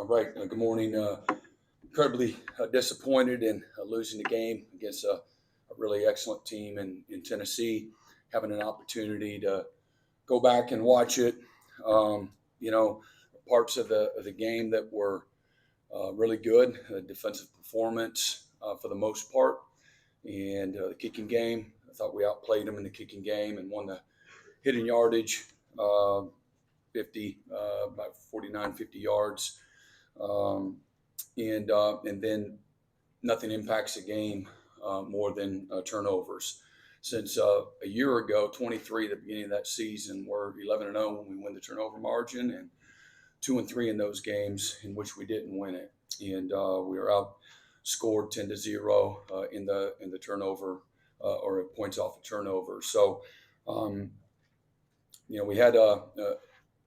All right. Good morning. Incredibly disappointed in losing the game against a really excellent team in Tennessee. Having an opportunity to go back and watch it. You know, parts of the game that were really good. Defensive performance for the most part, and the kicking game. I thought we outplayed them in the kicking game and won the hitting yardage. 50, about 49, 50 yards. Um, and then nothing impacts the game more than turnovers. Since a year ago, 23, the beginning of that season, we're 11-0 when we win the turnover margin, and 2-3 in those games in which we didn't win it, and we were outscored 10-0 in the turnover or points off a turnover. So, we had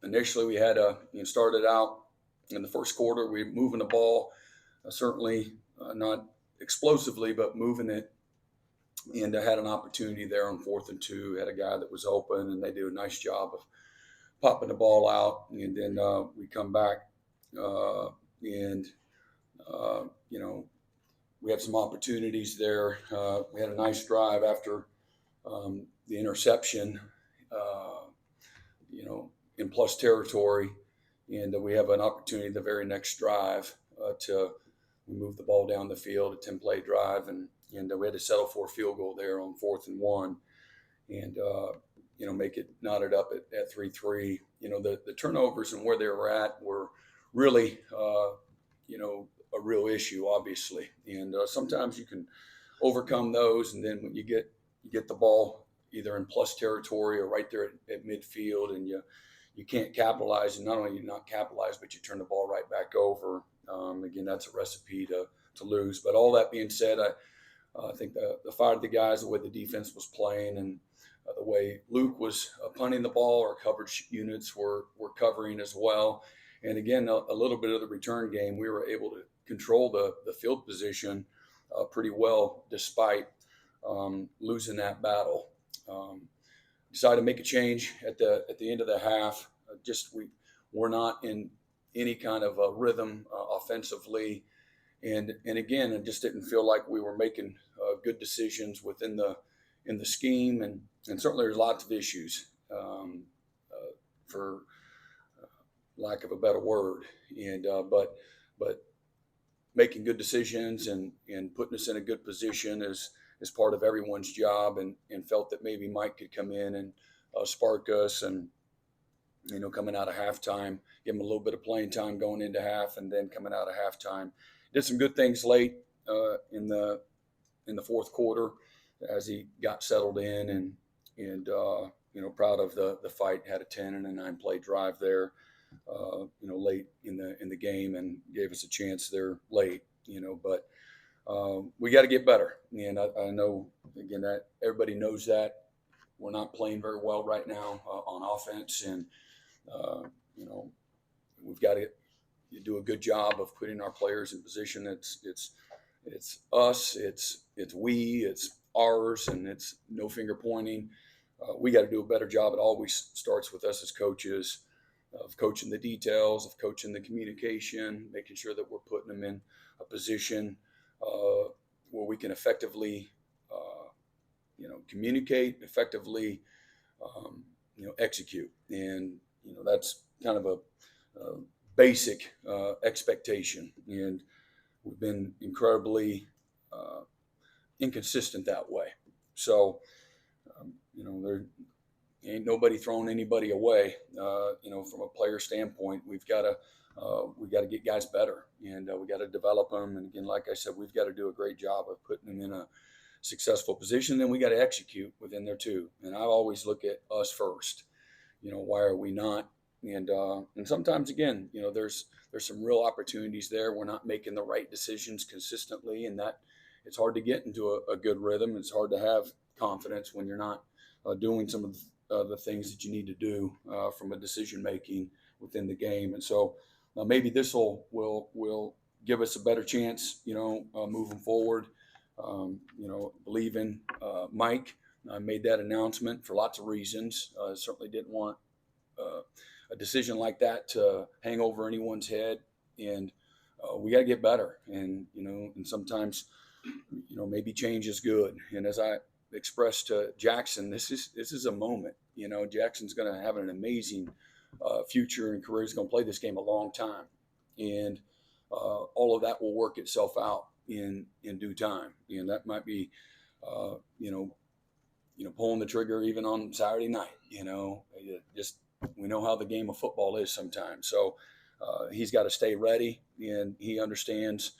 initially we had started out in the first quarter, we were moving the ball, certainly not explosively, but moving it. And I had an opportunity there on 4th and 2. Had a guy that was open, and they do a nice job of popping the ball out. And then we come back, and we had some opportunities there. We had a nice drive after the interception, in plus territory. And we have an opportunity the very next drive to move the ball down the field, a 10-play drive, and we had to settle for a field goal there on 4th and 1, and make it knotted up at 3-3. The turnovers and where they were at were really a real issue, obviously, and sometimes you can overcome those, and then when you get the ball either in plus territory or right there at midfield, and you can't capitalize, and not only you not capitalize, but you turn the ball right back over. Again, that's a recipe to lose. But all that being said, I think the fired the guys, the way the defense was playing, and the way Luke was punting the ball, our coverage units were covering as well. And again, a little bit of the return game, we were able to control the field position pretty well despite losing that battle. Decided to make a change at the end of the half. We're not in any kind of a rhythm offensively, and again, it just didn't feel like we were making good decisions in the scheme, and certainly there's lots of issues, for lack of a better word, and but making good decisions and putting us in a good position is part of everyone's job, and felt that maybe Mike could come in and spark us, and coming out of halftime, give him a little bit of playing time going into half, and then coming out of halftime, did some good things late in the fourth quarter as he got settled in, and proud of the fight. Had a 10 and a 9-play drive there, late in the game, and gave us a chance there late, but we got to get better. And I know, again, that everybody knows that we're not playing very well right now on offense, and we've got to do a good job of putting our players in position. It's us, it's we, it's ours, and it's no finger pointing. We got to do a better job. It always starts with us as coaches, of coaching the details, of coaching the communication, making sure that we're putting them in a position where we can effectively, communicate, effectively, execute. And, that's kind of a basic expectation. And we've been incredibly inconsistent that way. So, there ain't nobody throwing anybody away. From a player standpoint, we've got to get guys better, and we got to develop them. And again, like I said, we've got to do a great job of putting them in a successful position. Then we got to execute within there too. And I always look at us first. Why are we not? And sometimes, again, there's some real opportunities there. We're not making the right decisions consistently, and that it's hard to get into a good rhythm. It's hard to have confidence when you're not doing some of the things that you need to do from a decision making within the game. And so maybe this will give us a better chance, moving forward. Believe in Mike. I made that announcement for lots of reasons. Certainly didn't want a decision like that to hang over anyone's head. and we got to get better. And and sometimes maybe change is good. And as I expressed to Jackson, this is a moment. Jackson's going to have an amazing future and career. He's going to play this game a long time, and all of that will work itself out in due time. And that might be, pulling the trigger even on Saturday night. Just we know how the game of football is sometimes. So he's got to stay ready, and he understands,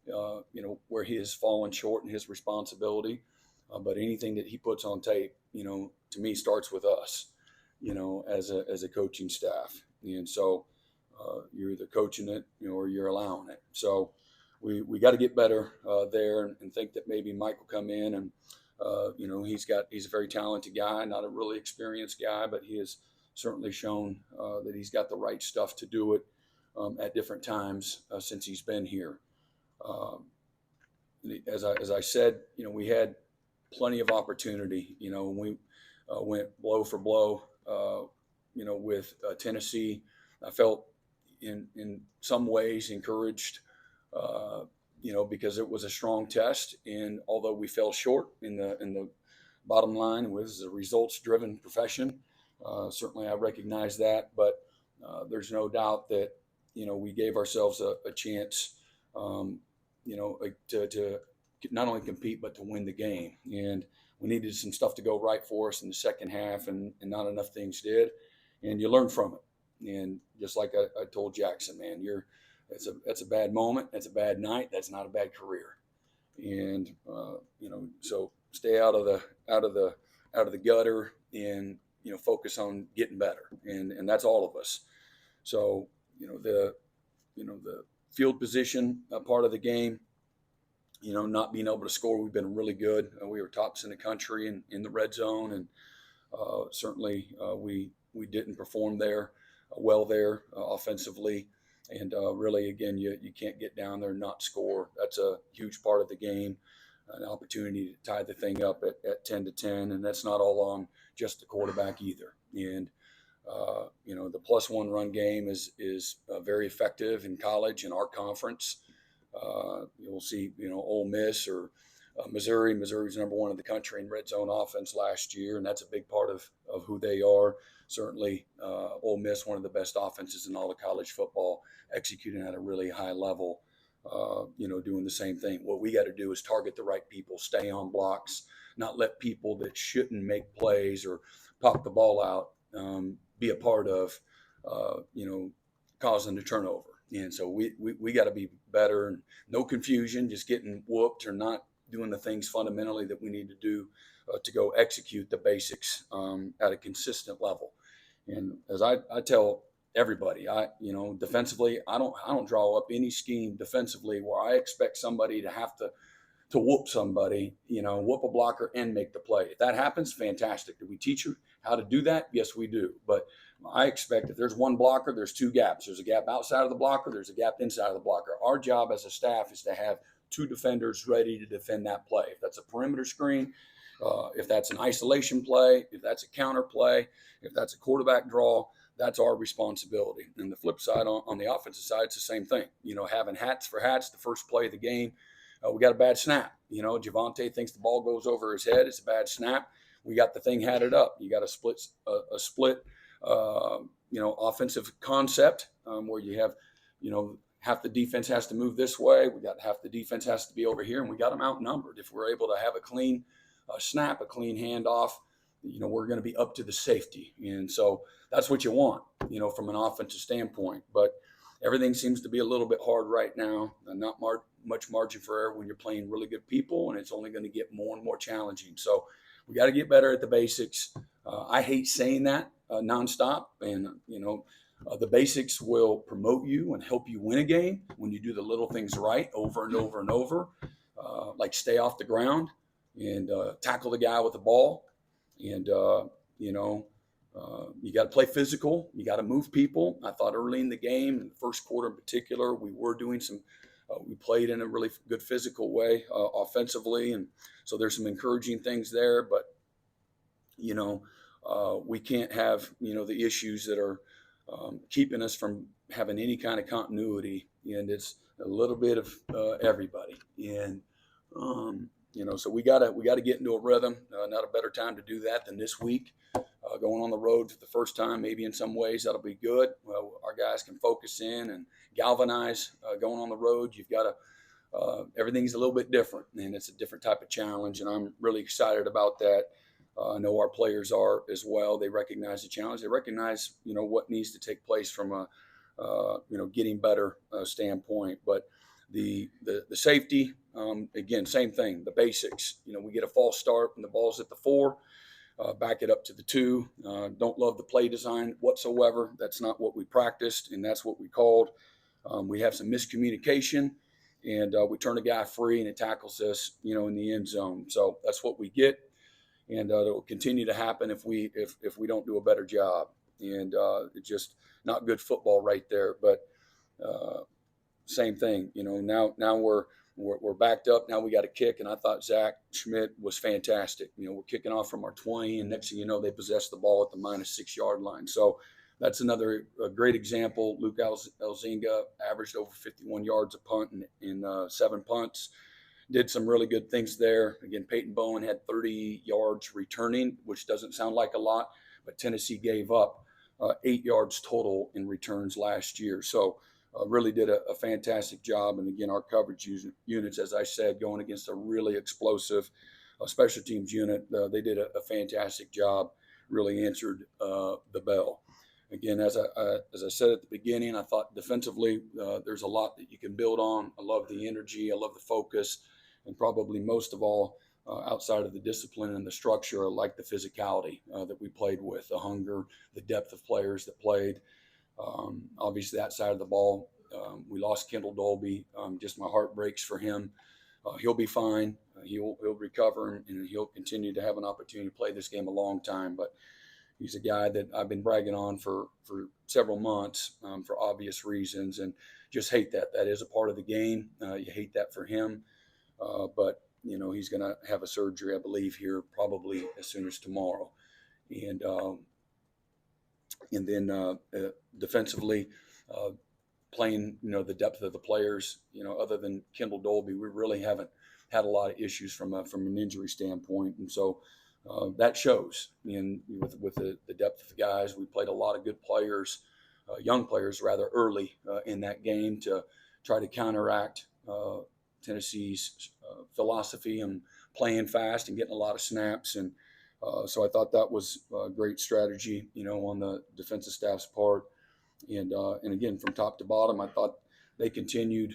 where he has fallen short in his responsibility. But anything that he puts on tape, to me starts with us, as a coaching staff. And so you're either coaching it, or you're allowing it. So we got to get better there, and think that maybe Mike will come in and, he's a very talented guy, not a really experienced guy, but he has certainly shown that he's got the right stuff to do it at different times since he's been here. As I said, we had plenty of opportunity. When we went blow for blow, with Tennessee, I felt in some ways encouraged, because it was a strong test. And although we fell short in the bottom line, it was a results-driven profession. Certainly, I recognize that, but there's no doubt that we gave ourselves a chance, to not only compete but to win the game. And we needed some stuff to go right for us in the second half, and not enough things did. And you learn from it. And just like I told Jackson, man, that's a bad moment. That's a bad night. That's not a bad career. And so stay out of the gutter, and focus on getting better. And that's all of us. So the field position part of the game, not being able to score, we've been really good. We were tops in the country in the red zone, and certainly we didn't perform there offensively. And really, again, you can't get down there and not score. That's a huge part of the game, an opportunity to tie the thing up at 10-10, and that's not all on just the quarterback either. And the +1 run game is very effective in college in our conference. You'll see, Ole Miss or Missouri. Missouri's number one in the country in red zone offense last year, and that's a big part of who they are. Certainly, Ole Miss, one of the best offenses in all of college football, executing at a really high level, doing the same thing. What we got to do is target the right people, stay on blocks, not let people that shouldn't make plays or pop the ball out be a part of, causing the turnover. And so we got to be better, and no confusion, just getting whooped or not doing the things fundamentally that we need to do to go execute the basics at a consistent level. And as I tell everybody, defensively, I don't draw up any scheme defensively where I expect somebody to have to whoop somebody, whoop a blocker and make the play. If that happens, fantastic. Do we teach you how to do that? Yes, we do. But I expect if there's one blocker, there's two gaps. There's a gap outside of the blocker. There's a gap inside of the blocker. Our job as a staff is to have two defenders ready to defend that play. If that's a perimeter screen, if that's an isolation play, if that's a counter play, if that's a quarterback draw, that's our responsibility. And the flip side, on the offensive side, it's the same thing. Having hats for hats, the first play of the game, we got a bad snap. Javonte thinks the ball goes over his head. It's a bad snap. We got the thing hatted up. You got a split offensive concept where you have, half the defense has to move this way. We got half the defense has to be over here, and we got them outnumbered. If we're able to have a clean snap, a clean handoff, we're going to be up to the safety. And so that's what you want, from an offensive standpoint. But everything seems to be a little bit hard right now. Not much margin for error when you're playing really good people, and it's only going to get more and more challenging. So we got to get better at the basics. I hate saying that nonstop, and the basics will promote you and help you win a game when you do the little things right over and over and over, like stay off the ground and tackle the guy with the ball, and you got to play physical. You got to move people. I thought early in the game, in the first quarter in particular, we were doing some. We played in a really good physical way offensively, and so there's some encouraging things there. But we can't have the issues that are keeping us from having any kind of continuity, and it's a little bit of everybody. And so we gotta get into a rhythm. Not a better time to do that than this week. Going on the road for the first time, maybe in some ways that'll be good. Well, our guys can focus in and galvanize. Going on the road, you've got to everything's a little bit different, and it's a different type of challenge, and I'm really excited about that. I know our players are as well. They recognize the challenge. They recognize, what needs to take place from a, getting better standpoint. But the safety, again, same thing. The basics. We get a false start and the ball's at the 4. Back it up to the 2. Don't love the play design whatsoever. That's not what we practiced, and that's what we called. We have some miscommunication, and we turn a guy free, and it tackles us, in the end zone. So that's what we get, and it will continue to happen if we don't do a better job. And it's just not good football right there. But same thing, now we're backed up. Now we got to kick, and I thought Zach Schmidt was fantastic. We're kicking off from our 20, and next thing you know, they possess the ball at the -6 yard line. So that's another great example. Luke Elzinga averaged over 51 yards a punt in 7 punts. Did some really good things there. Again, Peyton Bowen had 30 yards returning, which doesn't sound like a lot, but Tennessee gave up 8 yards total in returns last year. So really did a fantastic job. And again, our coverage units, as I said, going against a really explosive special teams unit, they did a fantastic job, really answered the bell. Again, as I said at the beginning, I thought defensively there's a lot that you can build on. I love the energy. I love the focus. And probably most of all, outside of the discipline and the structure, I like the physicality that we played with, the hunger, the depth of players that played. Obviously, that side of the ball, we lost Kendall Dolby. Just my heart breaks for him. He'll be fine. He'll recover, and he'll continue to have an opportunity to play this game a long time. But he's a guy that I've been bragging on for several months for obvious reasons, and just hate that. That is a part of the game. You hate that for him. But, he's going to have a surgery, I believe, here probably as soon as tomorrow. And then defensively, playing, the depth of the players, other than Kendall Dolby, we really haven't had a lot of issues from an injury standpoint. And so that shows. And with the depth of the guys, we played a lot of good players, young players rather early in that game to try to counteract Tennessee's philosophy and playing fast and getting a lot of snaps. And so I thought that was a great strategy, on the defensive staff's part. And again, from top to bottom, I thought they continued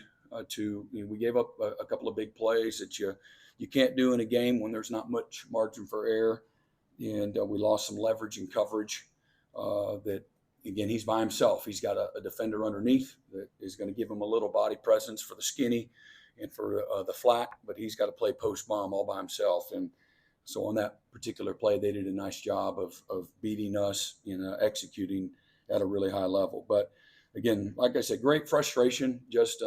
to, we gave up a couple of big plays that you can't do in a game when there's not much margin for error. And we lost some leverage and coverage that, again, he's by himself. He's got a defender underneath that is going to give him a little body presence for the skinny and for the flat, but he's got to play post bomb all by himself. And so on that particular play, they did a nice job of beating us and executing at a really high level. But again, like I said, great frustration. Just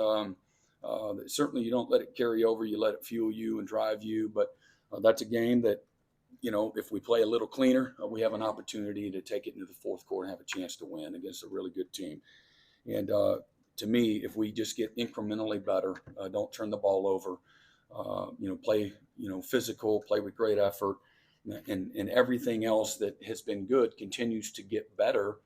certainly you don't let it carry over. You let it fuel you and drive you. But that's a game that, if we play a little cleaner, we have an opportunity to take it into the fourth quarter and have a chance to win against a really good team. And to me, if we just get incrementally better, don't turn the ball over, play, physical, play with great effort, and everything else that has been good continues to get better.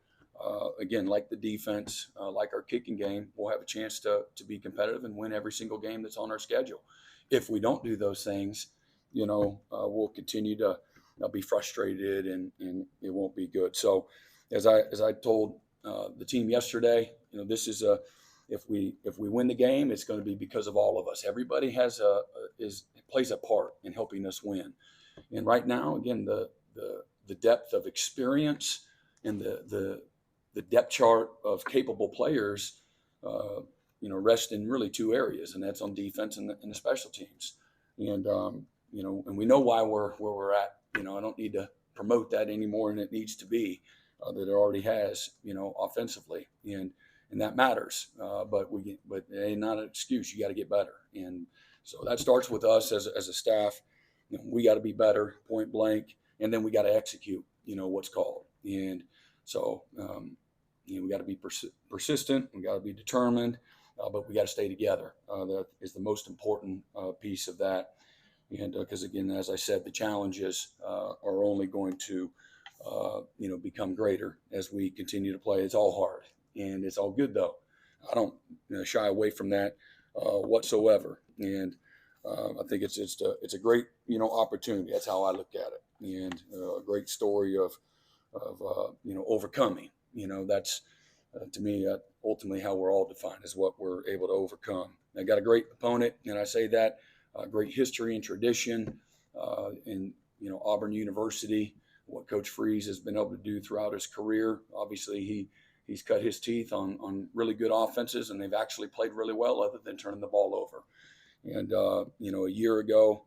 Again, like the defense, like our kicking game, we'll have a chance to be competitive and win every single game that's on our schedule. If we don't do those things, we'll continue to be frustrated and it won't be good. So as I told the team yesterday, this is if we win the game, it's going to be because of all of us. Everybody plays a part in helping us win. And right now, again, the depth of experience and the depth chart of capable players, rest in really two areas, and that's on defense and the special teams. And and we know why we're where we're at. I don't need to promote that any more than it needs to be, that it already has, offensively, and that matters. But it ain't not an excuse. You got to get better, and so that starts with us as a staff. We got to be better, point blank, and then we got to execute. What's called, and so we got to be persistent. We got to be determined, but we got to stay together. That is the most important piece of that. And because again, as I said, the challenges are only going to, become greater as we continue to play. It's all hard, and it's all good though. I don't shy away from that whatsoever. And I think it's a great opportunity. That's how I look at it, and a great story of overcoming. That's to me ultimately how we're all defined, is what we're able to overcome. I got a great opponent, and I say that great history and tradition in Auburn University. What Coach Freeze has been able to do throughout his career. Obviously, he's cut his teeth on really good offenses, and they've actually played really well, other than turning the ball over. And a year ago,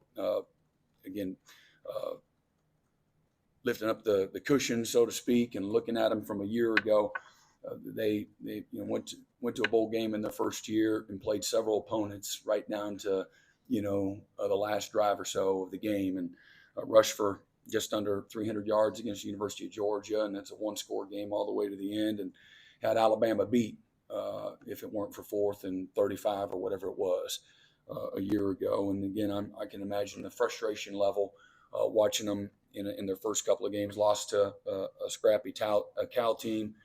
again. Lifting up the cushion, so to speak, and looking at them from a year ago, they went to a bowl game in the first year and played several opponents right down to the last drive or so of the game, and rushed for just under 300 yards against the University of Georgia, and that's a one-score game all the way to the end, and had Alabama beat if it weren't for 4th and 35 or whatever it was a year ago. And again, I can imagine the frustration level watching them in their first couple of games. Lost to a scrappy Cal team,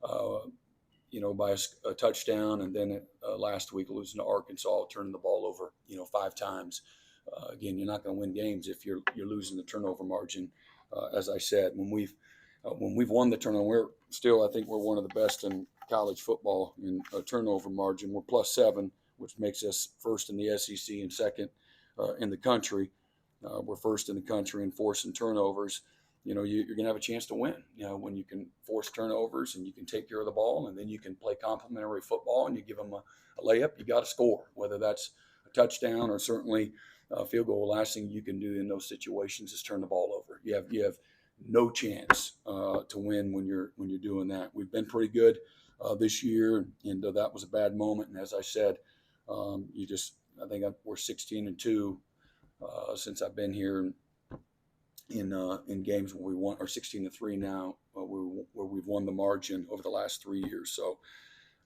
by a touchdown, and then last week losing to Arkansas, turning the ball over 5 times. Again, you're not going to win games if you're losing the turnover margin. As I said, when we've won the turnover, I think we're one of the best in college football in a turnover margin. We're +7, which makes us first in the SEC and second in the country. We're first in the country in forcing turnovers. You're going to have a chance to win. When you can force turnovers and you can take care of the ball, and then you can play complementary football and you give them a layup, you got to score, whether that's a touchdown or certainly a field goal. The last thing you can do in those situations is turn the ball over. You have no chance to win when you're doing that. We've been pretty good this year, and that was a bad moment. And as I said, I think we're 16-2 since I've been here in games where we won, or 16-3 now, where we've won the margin over the last 3 years. So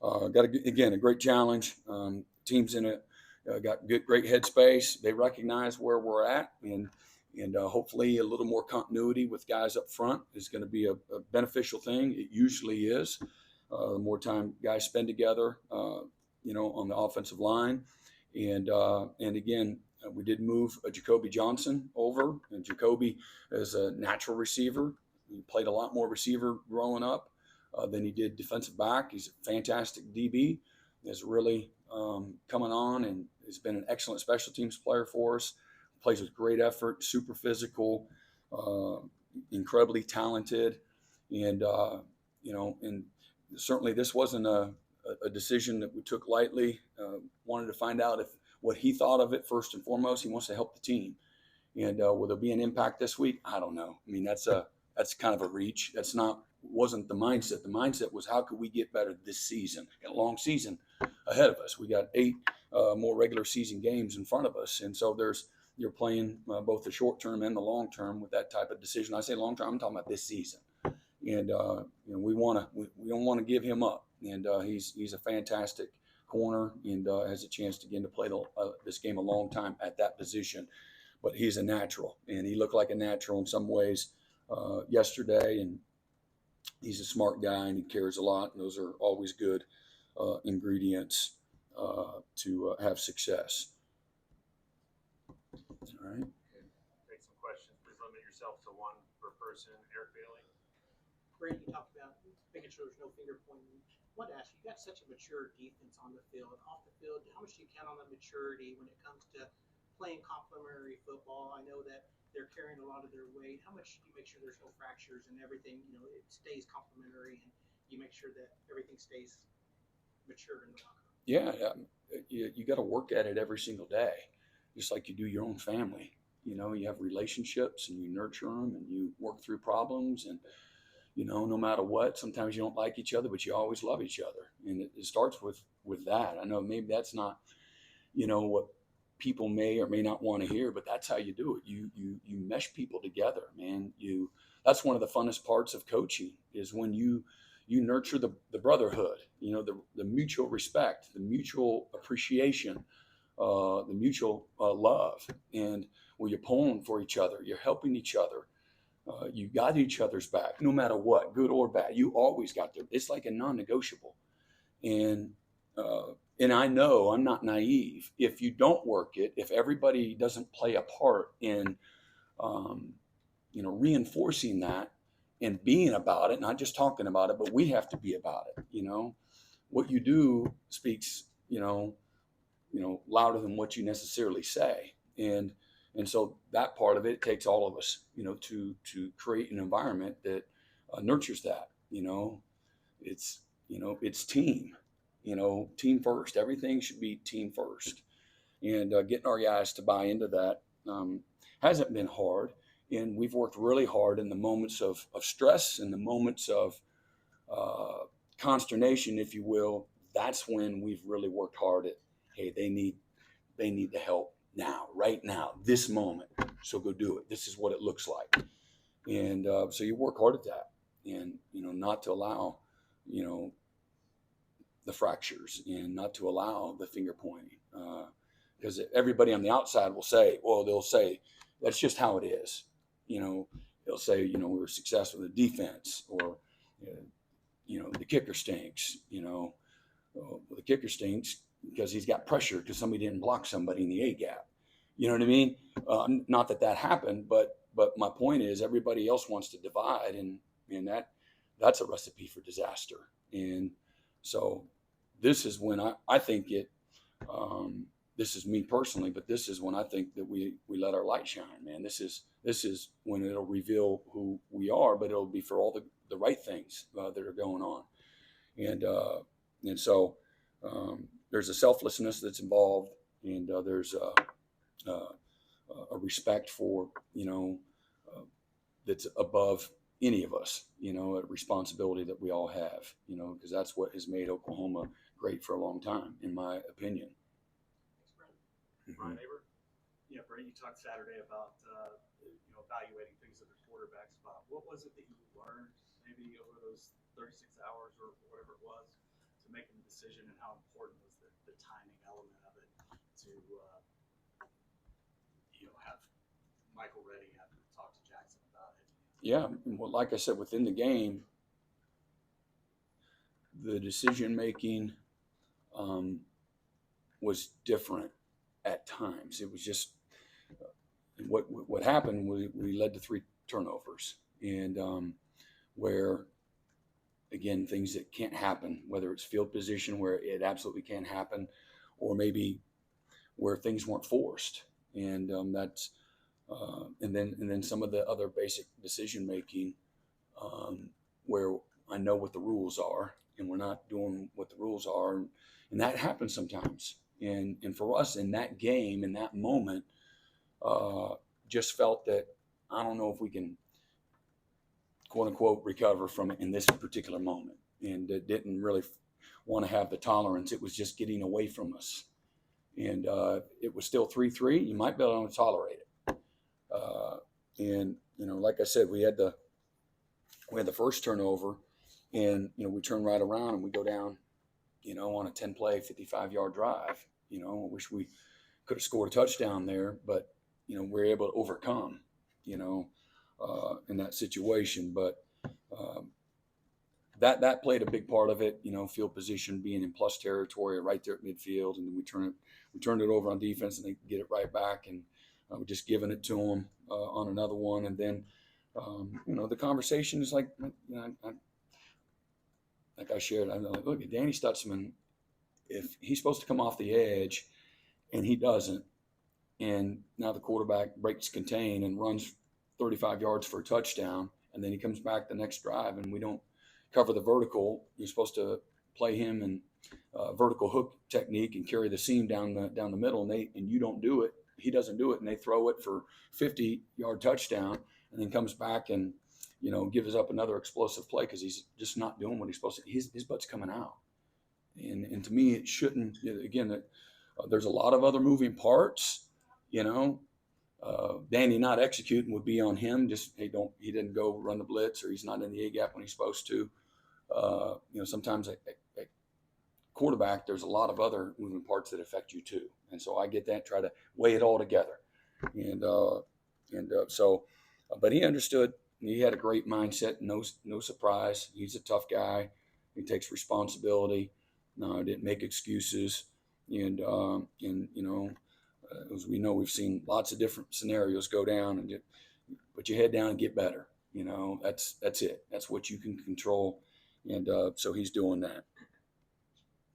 got a great challenge. Teams got great headspace. They recognize where we're at, and hopefully a little more continuity with guys up front is going to be a beneficial thing. It usually is. The more time guys spend together, on the offensive line, and again. We did move Jacoby Johnson over, and Jacoby is a natural receiver. He played a lot more receiver growing up than he did defensive back. He's a fantastic DB. He's really coming on, and has been an excellent special teams player for us. Plays with great effort, super physical, incredibly talented, and and certainly this wasn't a decision that we took lightly. Wanted to find out what he thought of it first and foremost. He wants to help the team, and will there be an impact this week? I don't know. I mean, that's kind of a reach. Wasn't the mindset. The mindset was, how could we get better this season? A long season ahead of us. We got 8 more regular season games in front of us, and so you're playing both the short term and the long term with that type of decision. I say long term, I'm talking about this season, and we don't want to give him up, and he's a fantastic corner, and has a chance again to play this game a long time at that position. But he's a natural, and he looked like a natural in some ways yesterday, and he's a smart guy, and he cares a lot, and those are always good ingredients to have success. All right. Take some questions. Please limit yourself to one per person. Eric Bailey. Brent, you talked about making sure there's no finger pointing. I want to ask you, got such a mature defense on the field, off the field. How much do you count on that maturity when it comes to playing complementary football? I know that they're carrying a lot of their weight. How much do you make sure there's no fractures and everything, it stays complementary, and you make sure that everything stays mature in the locker room? Yeah, you got to work at it every single day, just like you do your own family. You have relationships, and you nurture them, and you work through problems, and no matter what, sometimes you don't like each other, but you always love each other. And it starts with that. I know maybe that's not, what people may or may not want to hear, but that's how you do it. You mesh people together, man. That's one of the funnest parts of coaching, is when you you nurture the brotherhood, the mutual respect, the mutual appreciation, the mutual love, and where you're pulling for each other, you're helping each other. You got each other's back, no matter what, good or bad. You always got there. It's like a non-negotiable. And and I know I'm not naive. If you don't work it, if everybody doesn't play a part in, reinforcing that and being about it, not just talking about it, but we have to be about it. What you do speaks, louder than what you necessarily say. And so that part of it takes all of us, to create an environment that nurtures that. It's team. Team first. Everything should be team first. And getting our guys to buy into that hasn't been hard. And we've worked really hard in the moments of stress and the moments of consternation, if you will. That's when we've really worked hard at, hey, they need the help now, right now, this moment. So go do it. This is what it looks like. And so you work hard at that, and not to allow the fractures, and not to allow the finger pointing, because everybody on the outside will say, they'll say that's just how it is. They'll say, we were successful with the defense, or the kicker stinks. The kicker stinks because he's got pressure because somebody didn't block somebody in the A gap. You know what I mean? Not that happened, but my point is everybody else wants to divide, and that's a recipe for disaster. And so this is when I think it. This is me personally, but this is when I think that we let our light shine, man. This is when it'll reveal who we are, but it'll be for all the right things that are going on, and so there's a selflessness that's involved, and there's a respect for that's above any of us, a responsibility that we all have, because that's what has made Oklahoma great for a long time, in my opinion. Brian Neighbor? Yeah, Brent, you talked Saturday about evaluating things at the quarterback spot. What was it that you learned maybe over those 36 hours or whatever it was to making the decision, and how important was the timing element of it to have Michael ready and talk to Jackson about it? Yeah, well, like I said, within the game, the decision making was different at times. It was just what happened. We led to 3 turnovers, and where, again, things that can't happen, whether it's field position where it absolutely can't happen, or maybe where things weren't forced, and that's and then some of the other basic decision making where I know what the rules are and we're not doing what the rules are, and that happens sometimes. And for us in that game, in that moment, just felt that I don't know if we can, quote unquote, recover from it in this particular moment, and didn't really want to have the tolerance. It was just getting away from us, and it was still 3-3. You might be able to tolerate it, and like I said, we had the first turnover, and we turn right around and we go down, on a 10-play, 55-yard drive. I wish we could have scored a touchdown there, but we're able to overcome, in that situation. But that played a big part of it. Field position, being in plus territory, right there at midfield, and then we turned it over on defense, and they get it right back, and we're just giving it to them on another one, and then the conversation is like I shared. I'm like, look, Danny Stutzman, if he's supposed to come off the edge and he doesn't, and now the quarterback breaks contain and runs 35 yards for a touchdown, and then he comes back the next drive and we don't cover the vertical, you're supposed to play him in vertical hook technique and carry the seam down the middle, and you don't do it. He doesn't do it, and they throw it for 50-yard touchdown, and then comes back and gives up another explosive play because he's just not doing what he's supposed to. His butt's coming out, and to me, it shouldn't. Again, there's a lot of other moving parts. Danny not executing would be on him. Just he didn't go run the blitz, or he's not in the A gap when he's supposed to. sometimes a quarterback, there's a lot of other moving parts that affect you too. And so I get that, try to weigh it all together. But he understood. He had a great mindset. No surprise. He's a tough guy. He takes responsibility. No, didn't make excuses. As we know, we've seen lots of different scenarios go down, and put your head down and get better. That's it. That's what you can control. And so he's doing that.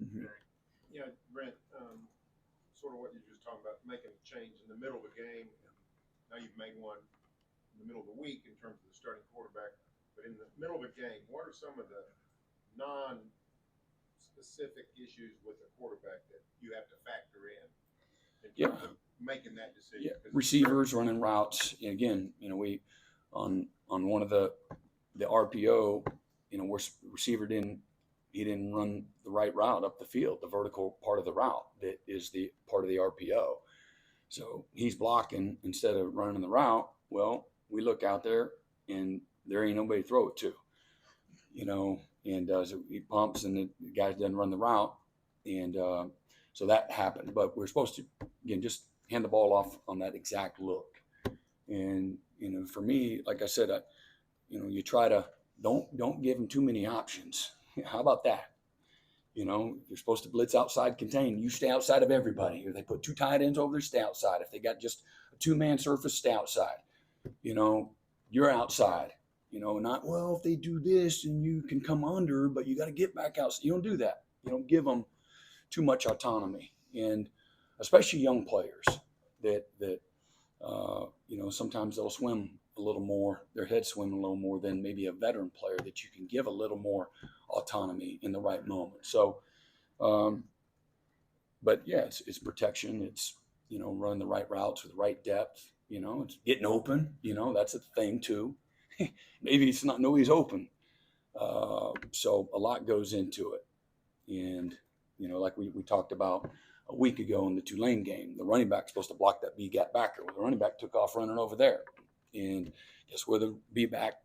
Mm-hmm. Yeah, Brent, sort of what you were just talking about, making a change in the middle of a game. Now you've made one in the middle of the week in terms of the starting quarterback, but in the middle of a game, what are some of the non-specific issues with a quarterback that you have to factor in terms of making that decision? Yeah, receivers running routes. And again, we on one of the RPO, receiver didn't run the right route up the field, the vertical part of the route that is the part of the RPO. So he's blocking instead of running the route. Well, we look out there and there ain't nobody to throw it to, and so he pumps and the guy doesn't run the route. And so that happened. But we're supposed to, again, just hand the ball off on that exact look. And, for me, like I said, you try to don't give them too many options. How about that? You're supposed to blitz outside contain. You stay outside of everybody. Or they put two tight ends over there, stay outside. If they got just a two-man surface, stay outside. You're outside. Not, well, if they do this and you can come under, but you got to get back out. You don't do that. You don't give them too much autonomy. And especially young players that sometimes they'll swim a little more, their head swim a little more than maybe a veteran player that you can give a little more autonomy in the right moment. So, but yeah, it's protection. It's, running the right routes with the right depth, it's getting open, that's a thing too. Maybe it's not, nobody's open. So a lot goes into it. And, like we talked about a week ago in the Tulane game, the running back's supposed to block that B-gap backer. Well, the running back took off running over there. And guess where the B-gap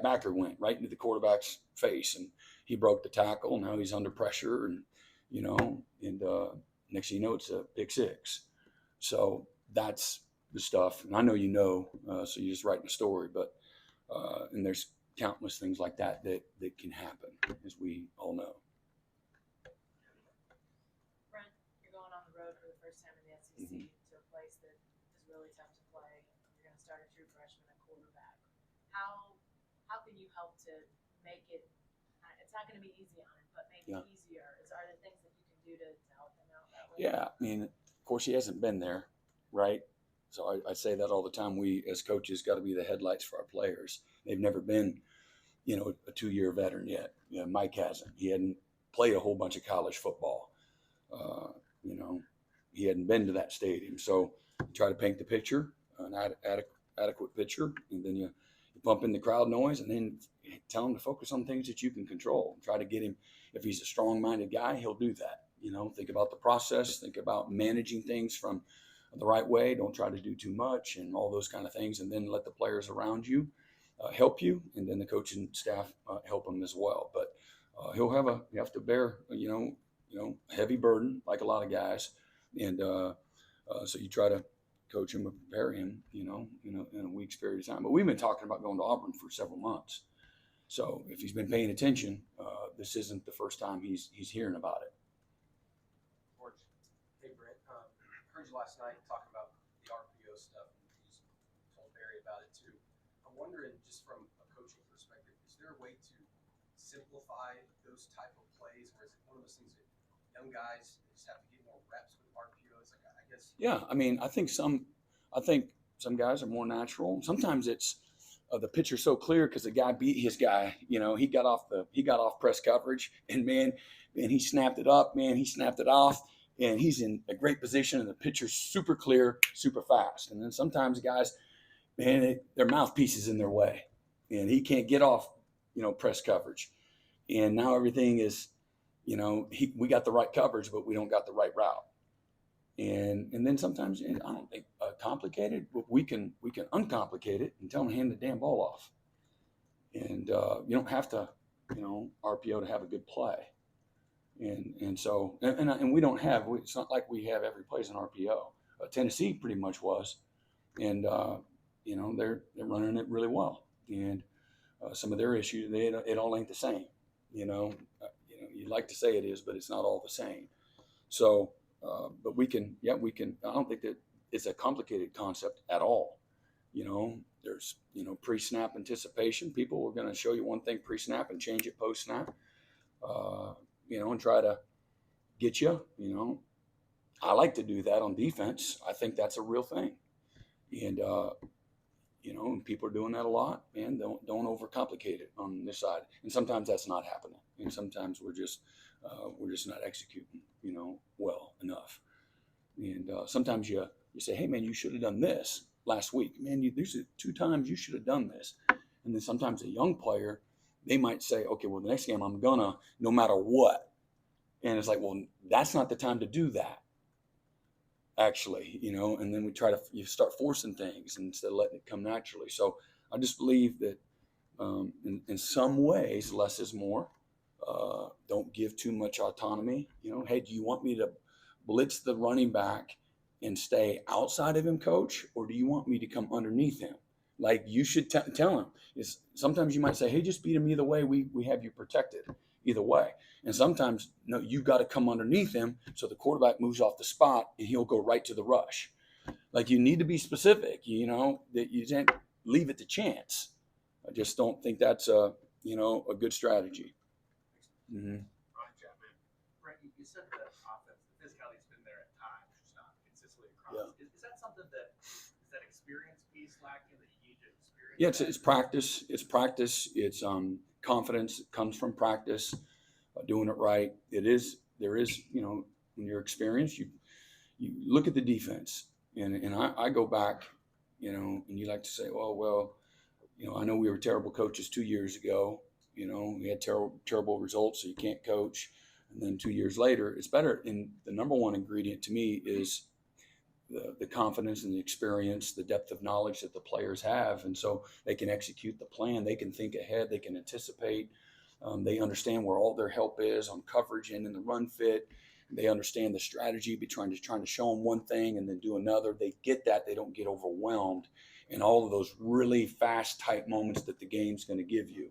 backer went? Right into the quarterback's face. And he broke the tackle. Now he's under pressure. And, next thing you know, it's a pick six. So that's the stuff. And I know so you're just writing a story. But and there's countless things like that can happen, as we all know. Brent, you're going on the road for the first time in the SEC to a place that is really tough to play. You're going to start a true freshman at quarterback. How can you help to make it? It's not going to be easy on him, but make it easier. Are there things that you can do to help him out that way? Yeah, I mean, of course, he hasn't been there, right? So I say that all the time. We as coaches got to be the headlights for our players. They've never been, a 2-year veteran yet. Mike hasn't. He hadn't played a whole bunch of college football. He hadn't been to that stadium. So you try to paint the picture, an adequate picture, and then you bump in the crowd noise, and then tell him to focus on things that you can control. Try to get him, if he's a strong-minded guy, he'll do that. Think about the process, think about managing things from the right way. Don't try to do too much and all those kind of things. And then let the players around you help you, and then the coaching staff help him as well. But you have to bear, heavy burden like a lot of guys. And so you try to coach him and prepare him, in a week's period of time. But we've been talking about going to Auburn for several months. So if he's been paying attention, this isn't the first time he's hearing about it. Hey, Brent, heard you last night talking about the RPO stuff, and you told Barry about it too. I'm wondering, just from a coaching perspective, is there a way to simplify those type of plays, or is it one of those things that young guys just have to get more reps with RPOs? Like, I guess. Yeah, I mean, I think some guys are more natural. Sometimes it's the pitcher's so clear because the guy beat his guy. He got off press coverage, and he snapped it up. He snapped it off. And he's in a great position, and the pitcher's super clear, super fast. And then sometimes guys, their mouthpiece is in their way, and he can't get off, press coverage. And now everything is, we got the right coverage, but we don't got the right route. And then sometimes, I don't think complicated, but we can uncomplicate it and tell them to hand the damn ball off. And you don't have to RPO to have a good play. And we don't have, it's not like we have every place in RPO. Tennessee pretty much was. And, they're running it really well. And some of their issues, it all ain't the same. You'd like to say it is, but it's not all the same. So, but we can, I don't think that it's a complicated concept at all. There's, pre-snap anticipation. People are going to show you one thing pre-snap and change it post-snap, and try to get you. I like to do that on defense. I think that's a real thing. And, and people are doing that a lot, and don't overcomplicate it on this side. And sometimes that's not happening. And sometimes we're just not executing, well enough. And sometimes you say, hey man, you should have done this last week. Man, these are 2 times you should have done this. And then sometimes a young player, they might say, okay, well, the next game I'm gonna, no matter what. And it's like, well, that's not the time to do that, actually, and then you start forcing things instead of letting it come naturally. So I just believe that in some ways, less is more. Don't give too much autonomy. Hey, do you want me to blitz the running back and stay outside of him, coach? Or do you want me to come underneath him? Like, you should tell him. Sometimes you might say, hey, just beat him either way. We have you protected either way. And sometimes, no, you've got to come underneath him so the quarterback moves off the spot and he'll go right to the rush. Like, you need to be specific, that you can't leave it to chance. I just don't think that's a good strategy. Mm-hmm. Ryan Chapman, Brent, you said that offense, the physicality's been there at times, just not consistently across. Yeah. Is that something is that experience piece lacking that you need to experience? Yeah, it's practice. It's practice. It's confidence. It comes from practice, doing it right. There is, when you're experienced, you look at the defense, and I go back, and you like to say, well, I know we were terrible coaches 2 years ago. We had terrible results, so you can't coach. And then 2 years later, it's better. And the number one ingredient to me is the confidence and the experience, the depth of knowledge that the players have. And so they can execute the plan. They can think ahead. They can anticipate. They understand where all their help is on coverage and in the run fit. They understand the strategy, trying to show them one thing and then do another. They get that. They don't get overwhelmed in all of those really fast, tight moments that the game's going to give you.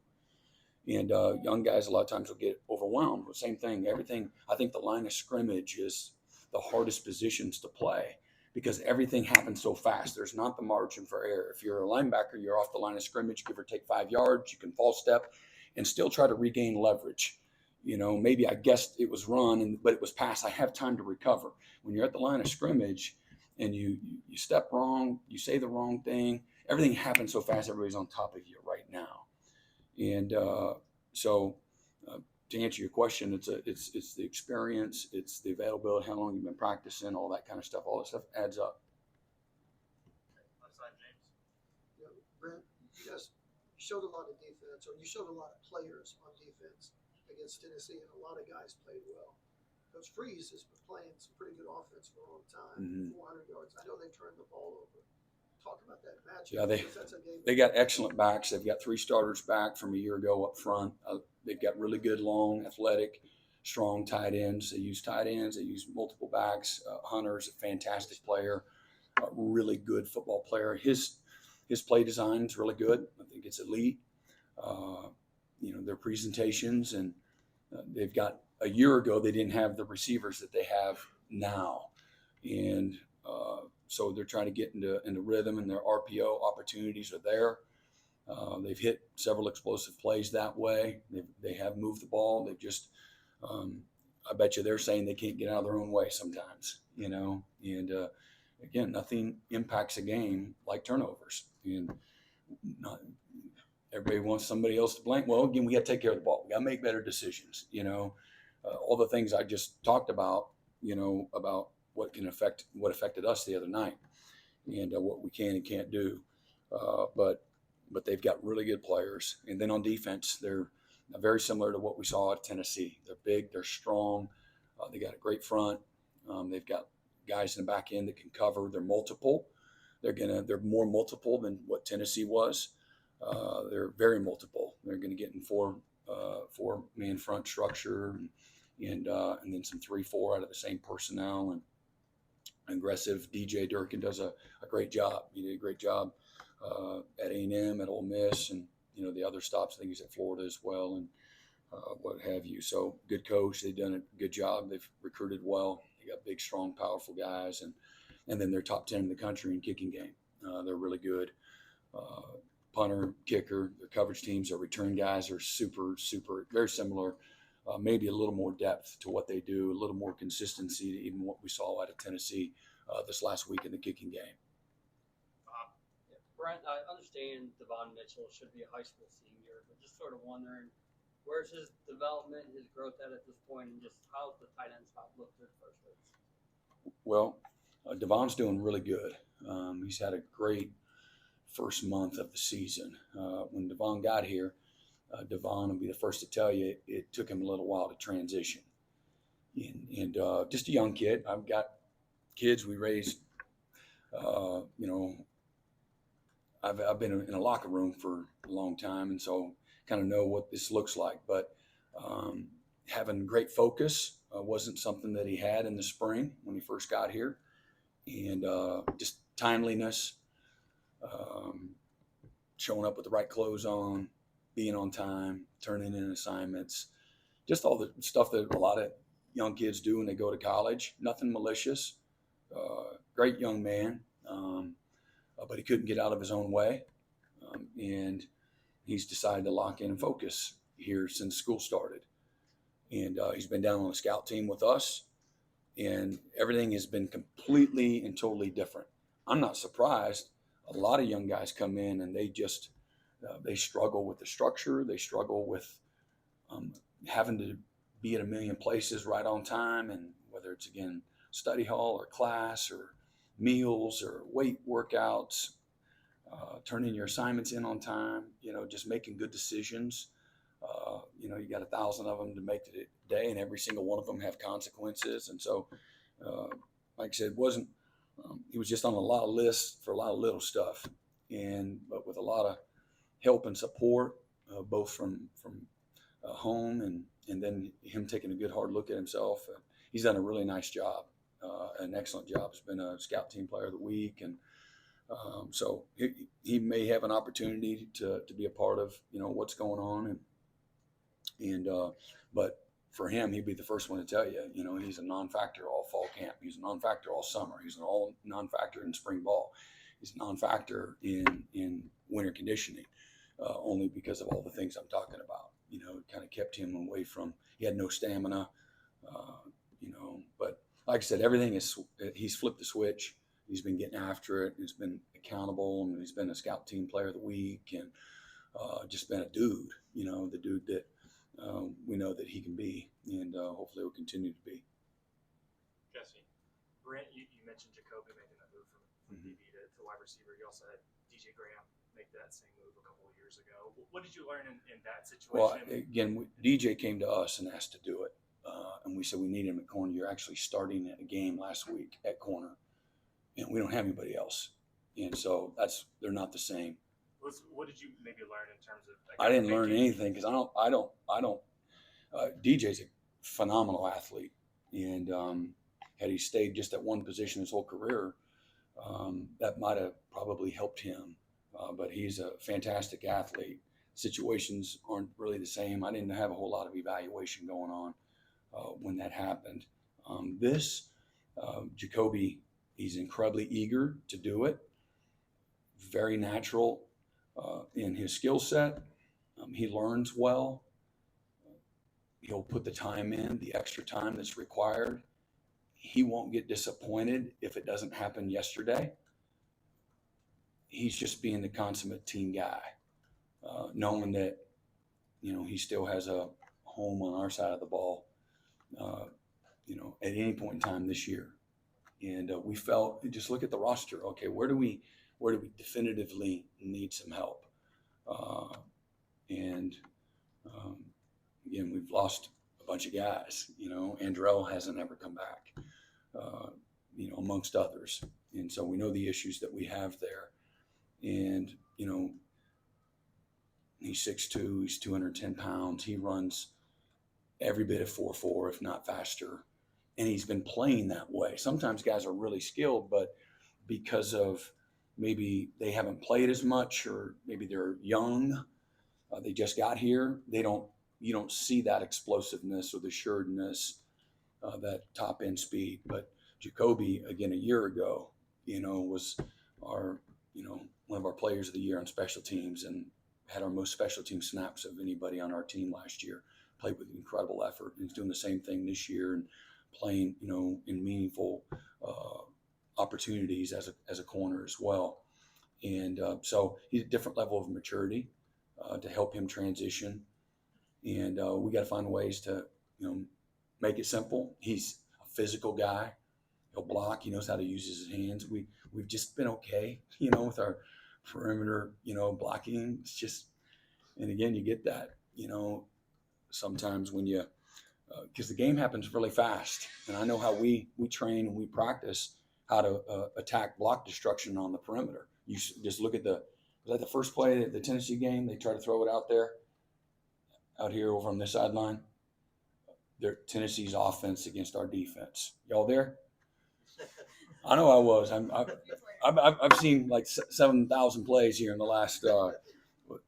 And young guys a lot of times will get overwhelmed. Same thing, everything. I think the line of scrimmage is the hardest positions to play because everything happens so fast. There's not the margin for error. If you're a linebacker, you're off the line of scrimmage, give or take 5 yards. You can false step and still try to regain leverage. Maybe I guessed it was run, but it was pass. I have time to recover. When you're at the line of scrimmage and you step wrong, you say the wrong thing, everything happens so fast, everybody's on top of you right now. And so to answer your question, it's the experience, it's the availability, how long you've been practicing, all that kind of stuff. All that stuff adds up. Left side, James. Brent, you guys showed a lot of defense, or you showed a lot of players on defense against Tennessee, and a lot of guys played well. Coach Freeze has been playing some pretty good offense for a long time, 400 yards. I know they turned the ball over. Talk about that match. Yeah, they got excellent backs. They've got 3 starters back from a year ago up front. They've got really good, long, athletic, strong tight ends. They use tight ends. They use multiple backs. Hunter's a fantastic player, a really good football player. His play design is really good. I think it's elite. Their presentations, and they've got a year ago they didn't have the receivers that they have now, and so they're trying to get into rhythm, and their RPO opportunities are there. They've hit several explosive plays that way. They have moved the ball. They've just, I bet you they're saying they can't get out of their own way sometimes, and again, nothing impacts a game like turnovers. And everybody wants somebody else to blame. Well, again, we got to take care of the ball. We got to make better decisions, all the things I just talked about, about what affected us the other night, and what we can and can't do. But they've got really good players. And then on defense, they're very similar to what we saw at Tennessee. They're big, they're strong. They got a great front. They've got guys in the back end that can cover. They're multiple. They're more multiple than what Tennessee was. They're very multiple. They're going to get in 4 4-man front structure, and then some 3-4 out of the same personnel, and aggressive. DJ Durkin does a great job. He did a great job at A&M, at Ole Miss, and the other stops. I think he's at Florida as well, and what have you. So good coach. They've done a good job. They've recruited well. They got big, strong, powerful guys, and then they're top 10 in the country in kicking game. They're really good. Punter, kicker, their coverage teams, their return guys are super, very similar. Maybe a little more depth to what they do, a little more consistency to even what we saw out of Tennessee this last week in the kicking game. Brent, I understand Devon Mitchell should be a high school senior, but just sort of wondering, where's his development, his growth at this point, and just how's the tight end spot look through the first weeks? Well, Devon's doing really good. He's had a great first month of the season. When Devon got here, Devon will be the first to tell you it took him a little while to transition. And just a young kid. I've got kids we raised, I've been in a locker room for a long time, and so kind of know what this looks like. But having great focus wasn't something that he had in the spring when he first got here. And just timeliness, showing up with the right clothes on, being on time, turning in assignments, just all the stuff that a lot of young kids do when they go to college. Nothing malicious. Great young man, but he couldn't get out of his own way. And he's decided to lock in and focus here since school started. And he's been down on the scout team with us, and everything has been completely and totally different. I'm not surprised. A lot of young guys come in and they just they struggle with the structure. They struggle with having to be at a million places right on time, and whether it's again study hall or class or meals or weight workouts, turning your assignments in on time. Just making good decisions. You got 1,000 of them to make the day, and every single one of them have consequences. And so, like I said, he was just on a lot of lists for a lot of little stuff, but with a lot of help and support, both from home and then him taking a good hard look at himself. He's done a really nice job, an excellent job. He's been a scout team player of the week, and so he may have an opportunity to be a part of what's going on, but for him, he'd be the first one to tell you, he's a non-factor all fall camp. He's a non-factor all summer. He's an all non-factor in spring ball. He's a non-factor in winter conditioning, only because of all the things I'm talking about. It kind of kept him away from. He had no stamina, But like I said, he's flipped the switch. He's been getting after it. He's been accountable, and he's been a scout team player of the week, and just been a dude. The dude that we know that he can be, and hopefully will continue to be. Jesse, Brent, you mentioned Jacoby making that move from DB to wide receiver. You also had DJ Graham make that same move a couple of years ago. What did you learn in that situation? Well, again, DJ came to us and asked to do it, and we said we need him at corner. You're actually starting a game last week at corner, and we don't have anybody else, and so they're not the same. What did you maybe learn in terms of? I didn't learn anything because I don't. DJ's a phenomenal athlete, and had he stayed just at one position his whole career, that might have probably helped him. But he's a fantastic athlete. Situations aren't really the same. I didn't have a whole lot of evaluation going on when that happened. Jacoby, he's incredibly eager to do it. Very natural in his skill set. He learns well. He'll put the time in, the extra time that's required. He won't get disappointed if it doesn't happen yesterday. He's just being the consummate team guy, knowing that, he still has a home on our side of the ball, at any point in time this year. And we felt, just look at the roster. Okay, where do we definitively need some help? Again, we've lost a bunch of guys. Andrell hasn't ever come back, amongst others. And so we know the issues that we have there. And, He's 6'2", he's 210 pounds. He runs every bit of 4.4, if not faster. And he's been playing that way. Sometimes guys are really skilled, but because of maybe they haven't played as much, or maybe they're young, they just got here, you don't see that explosiveness or the assuredness, that top end speed. But Jacoby, again, a year ago, was our, one of our players of the year on special teams, and had our most special team snaps of anybody on our team last year. Played with incredible effort, and he's doing the same thing this year, and playing, in meaningful opportunities as a corner as well. And so he's a different level of maturity to help him transition. And we got to find ways to, make it simple. He's a physical guy. He'll block. He knows how to use his hands. We've just been okay, with our perimeter, blocking. It's just, and again, you get that, sometimes when you, because the game happens really fast. And I know how we train and we practice how to attack block destruction on the perimeter. You just look at was that the first play at the Tennessee game? They try to throw it out here over on this sideline. They're Tennessee's offense against our defense. Y'all there? I know I was. I've seen like 7,000 plays here in the last, but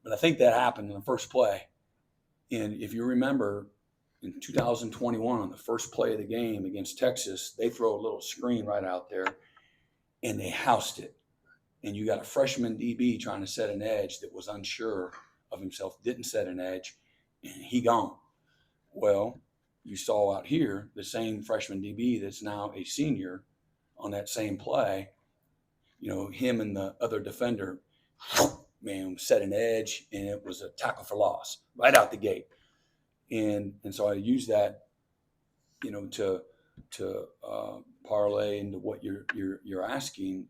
I think that happened in the first play. And if you remember, in 2021, on the first play of the game against Texas, they throw a little screen right out there, and they housed it. And you got a freshman DB trying to set an edge that was unsure of himself, didn't set an edge, and he gone. Well, you saw out here the same freshman DB that's now a senior on that same play, him and the other defender, man, set an edge, and it was a tackle for loss right out the gate. And so I use that, to parlay into what you're asking.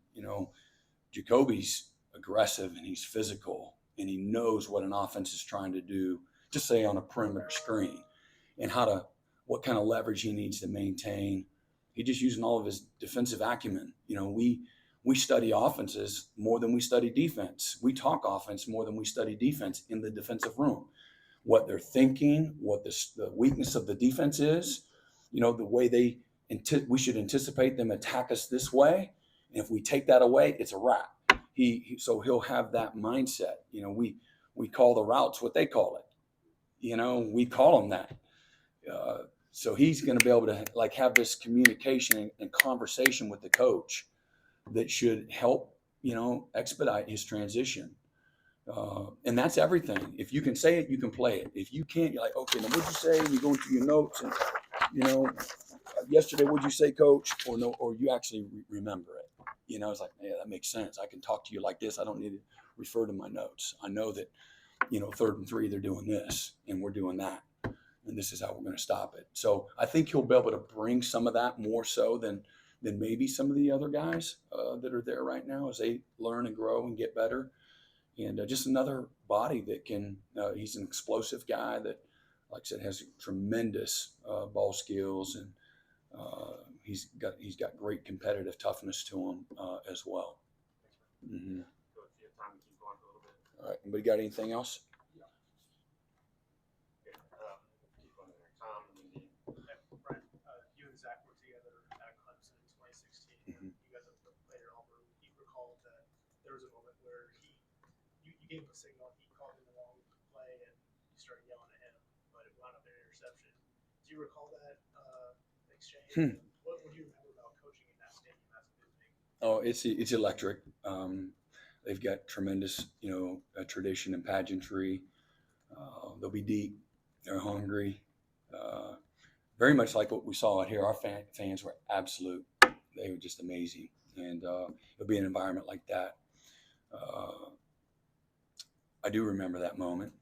Jacoby's aggressive, and he's physical, and he knows what an offense is trying to do, just say on a perimeter screen, and what kind of leverage he needs to maintain. He just using all of his defensive acumen. We study offenses more than we study defense. We talk offense more than we study defense in the defensive room. What they're thinking, what the weakness of the defense is, the way we should anticipate them attack us this way. And if we take that away, it's a wrap. So he'll have that mindset. We call the routes what they call it. We call them that. So he's going to be able to have this communication and conversation with the coach that should help, expedite his transition. And that's everything. If you can say it, you can play it. If you can't, you're like, okay, now what'd you say? And you go into your notes and, yesterday, what'd you say, coach? Or no, or you actually remember it. It's like, yeah, that makes sense. I can talk to you like this. I don't need to refer to my notes. I know that, 3rd and 3, they're doing this and we're doing that. And this is how we're going to stop it. So I think he'll be able to bring some of that more so than maybe some of the other guys that are there right now as they learn and grow and get better. And just another body that can, he's an explosive guy that, like I said, has tremendous ball skills, and he's got great competitive toughness to him as well. Mm-hmm. All right. Anybody got anything else? Brent, you and Zach were together at Clemson in 2016. Mm-hmm. You guys have played at Auburn. He recalled that there was a moment where you gave him a signal, he called him the wrong play, and you started yelling at him, but it wound up in an interception. Do you recall that exchange? What do you remember about coaching in that stadium as a visiting? Oh, it's electric. They've got tremendous, tradition and pageantry. They'll be deep. They're hungry. Very much like what we saw out here. Our fans were absolute. They were just amazing. And it'll be an environment like that. I do remember that moment.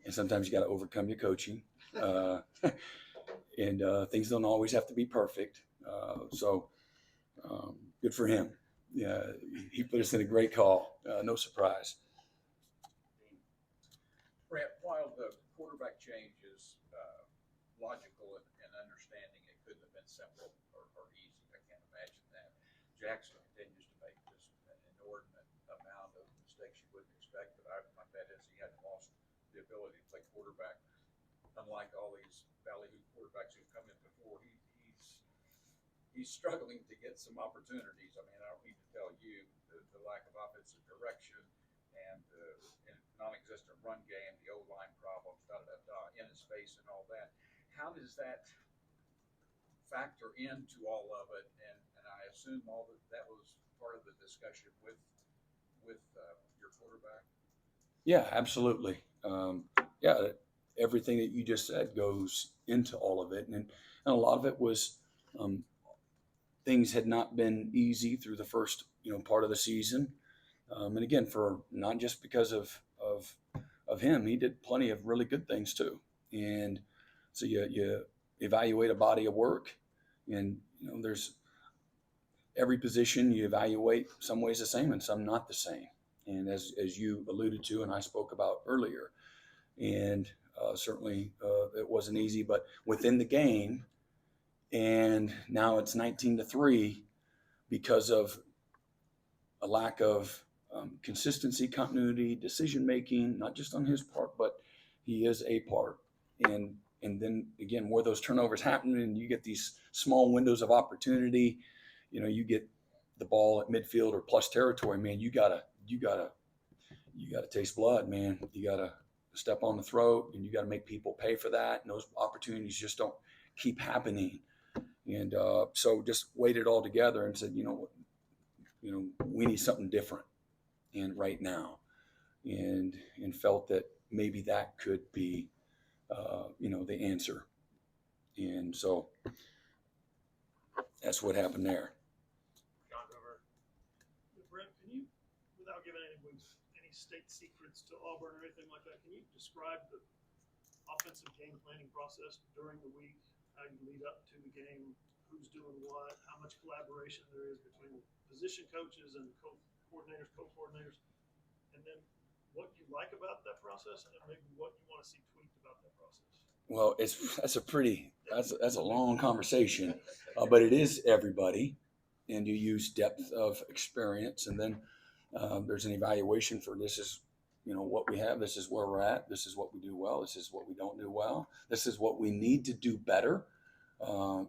And sometimes you got to overcome your coaching. And things don't always have to be perfect. So good for him. Yeah, he put us in a great call. No surprise. Brent, while the quarterback change is logical and understanding, it couldn't have been simple or easy. I can't imagine that. Jackson continues to make just an inordinate amount of mistakes you wouldn't expect, but my bet is he hadn't lost the ability to play quarterback. Unlike all these ballyhoo quarterbacks who've come in before, he's struggling to get some opportunities. I mean, I don't need to tell you the lack of offensive direction and the non-existent run game, the O-line problems, in his face and all that. How does that factor into all of it? And I assume all that was part of the discussion with your quarterback. Yeah, absolutely. Yeah, everything that you just said goes into all of it, and a lot of it was um, things had not been easy through the first part of the season, and again, for not just because of him, he did plenty of really good things too, and so you evaluate a body of work, and there's every position you evaluate some ways the same and some not the same. And as you alluded to and I spoke about earlier, and certainly it wasn't easy, but within the game, and now it's 19-3 because of a lack of consistency, continuity, decision making, not just on his part, but he is a part. And then again, where those turnovers happen, and you get these small windows of opportunity, you get the ball at midfield or plus territory, man. You gotta taste blood, man. You gotta step on the throat, and you gotta make people pay for that. And those opportunities just don't keep happening. And so just weighed it all together and said, we need something different, and right now, and felt that maybe that could be, the answer. And so that's what happened there. John River. Brent, can you, without giving any state secrets to Auburn or anything like that, can you describe the offensive game planning process during the week, how you lead up to the game, who's doing what, how much collaboration there is between position coaches and co-coordinators, and then what you like about that process and maybe what you want to see tweaked about that process? Well, that's a long conversation, but it is everybody, and you use depth of experience, and then there's an evaluation for this is what we have, this is where we're at, this is what we do well, this is what we don't do well, this is what we need to do better.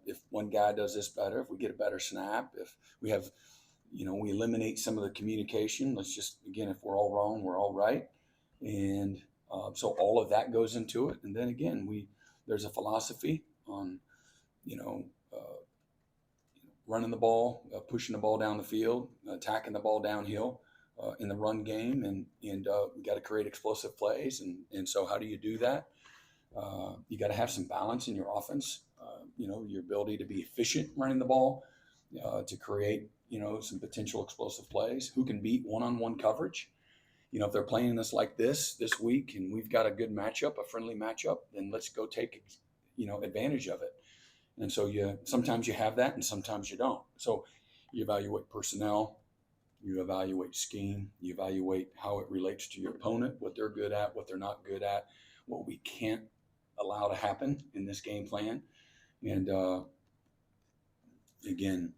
If one guy does this better, if we get a better snap, if we have, we eliminate some of the communication. Let's just, again, if we're all wrong, we're all right. And so all of that goes into it. And then again, there's a philosophy on, running the ball, pushing the ball down the field, attacking the ball downhill in the run game. And we got to create explosive plays. And so how do you do that? You got to have some balance in your offense. Your ability to be efficient running the ball, to create, some potential explosive plays. Who can beat one-on-one coverage? If they're playing us like this week, and we've got a good matchup, a friendly matchup, then let's go take, advantage of it. And so sometimes you have that, and sometimes you don't. So you evaluate personnel, you evaluate scheme, you evaluate how it relates to your opponent, what they're good at, what they're not good at, what we can't allow to happen in this game plan. And again,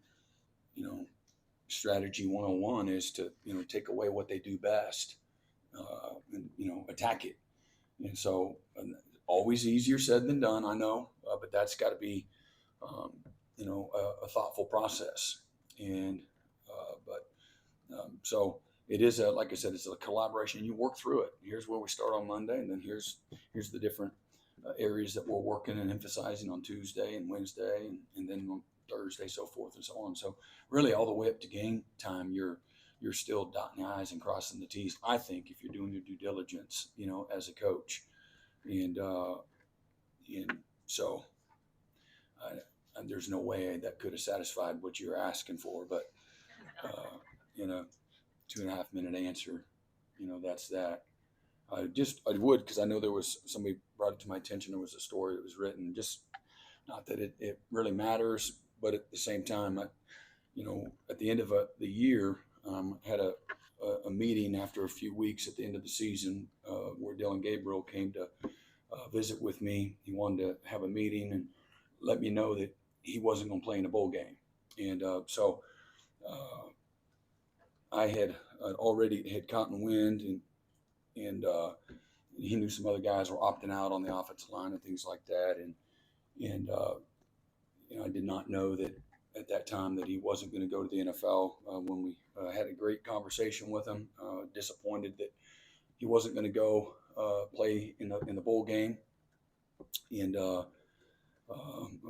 strategy 101 is to take away what they do best, and attack it. And so always easier said than done, I know, but that's got to be a thoughtful process. And so it is like I said, it's a collaboration. You work through it. Here's where we start on Monday, and then here's the different areas that we're working and emphasizing on Tuesday and Wednesday, and then on Thursday, so forth and so on. So really, all the way up to game time, you're still dotting the I's and crossing the T's. I think if you're doing your due diligence, as a coach, and so there's no way that could have satisfied what you're asking for, but in a 2.5 minute answer, that's that. I would, because I know there was somebody brought it to my attention. There was a story that was written, just not that it really matters, but at the same time, at the end of the year, had a meeting after a few weeks at the end of the season, where Dylan Gabriel came to visit with me. He wanted to have a meeting and let me know that he wasn't going to play in a bowl game. And so I had already had caught in wind, and he knew some other guys were opting out on the offensive line and things like that. And I did not know that at that time that he wasn't going to go to the NFL. When we had a great conversation with him, disappointed that he wasn't going to go play in the bowl game, and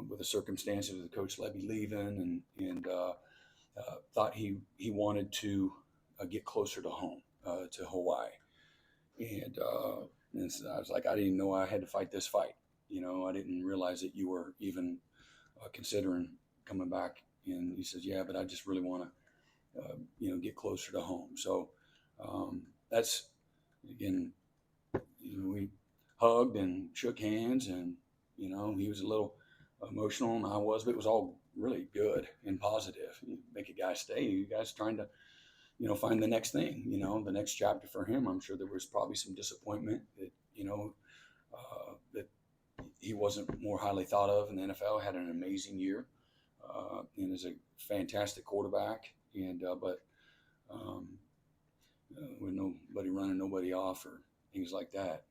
with the circumstances of the Coach Levy leaving, and thought he wanted to get closer to home, to Hawaii, and so I was like, I didn't know I had to fight this fight. I didn't realize that you were even considering coming back. And he says, yeah, but I just really want to, get closer to home. So that's, again, we hugged and shook hands, and, he was a little emotional, and I was, but it was all really good and positive. You make a guy stay. You guys trying to, find the next thing, the next chapter for him. I'm sure there was probably some disappointment that, that he wasn't more highly thought of in the NFL. Had an amazing year, and is a fantastic quarterback. And with nobody running nobody off or things like that,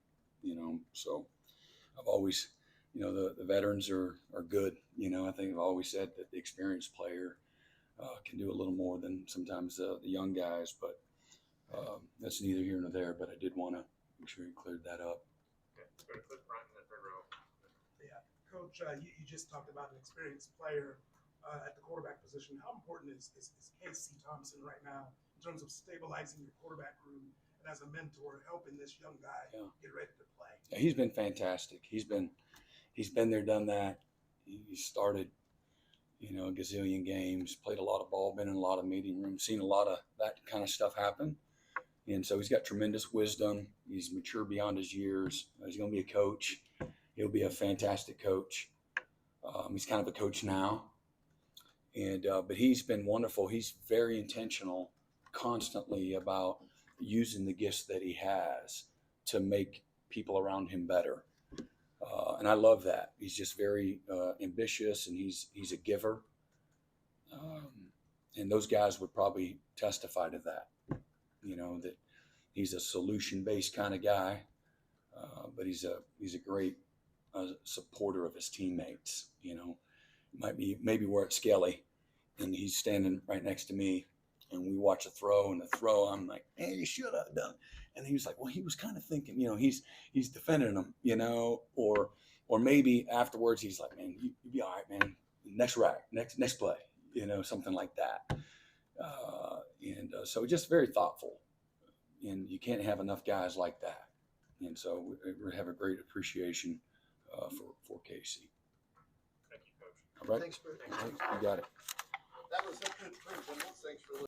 So I've always, the veterans are good. I think I've always said that the experienced player can do a little more than sometimes the young guys. But that's neither here nor there. But I did want to make sure you cleared that up. Okay, let's go to Cliff Bryant in that third row. Yeah, Coach, you just talked about an experienced player at the quarterback position. How important is Casey Thompson right now in terms of stabilizing your quarterback room and as a mentor, helping this young guy get ready to play? Yeah, he's been fantastic. He's been there, done that. He started, a gazillion games, played a lot of ball, been in a lot of meeting rooms, seen a lot of that kind of stuff happen. And so he's got tremendous wisdom. He's mature beyond his years. He's going to be a coach. He'll be a fantastic coach. He's kind of a coach now. And but he's been wonderful. He's very intentional constantly about using the gifts that he has to make people around him better. And I love that. He's just very ambitious, and he's a giver. And those guys would probably testify to that, that he's a solution-based kind of guy, but he's a great supporter of his teammates. Maybe we're at Skelly, and he's standing right next to me, and we watch a throw, and the throw, I'm like, man, you should have done. And he was like, well, he was kind of thinking, he's defending him, or maybe afterwards he's like, man, you'll be all right, man. Next rack, next play, something like that. So just very thoughtful, and you can't have enough guys like that. And so we have a great appreciation for Casey. Thank you, Coach. All right. Thanks, Brent. You got it. That was it. Thanks for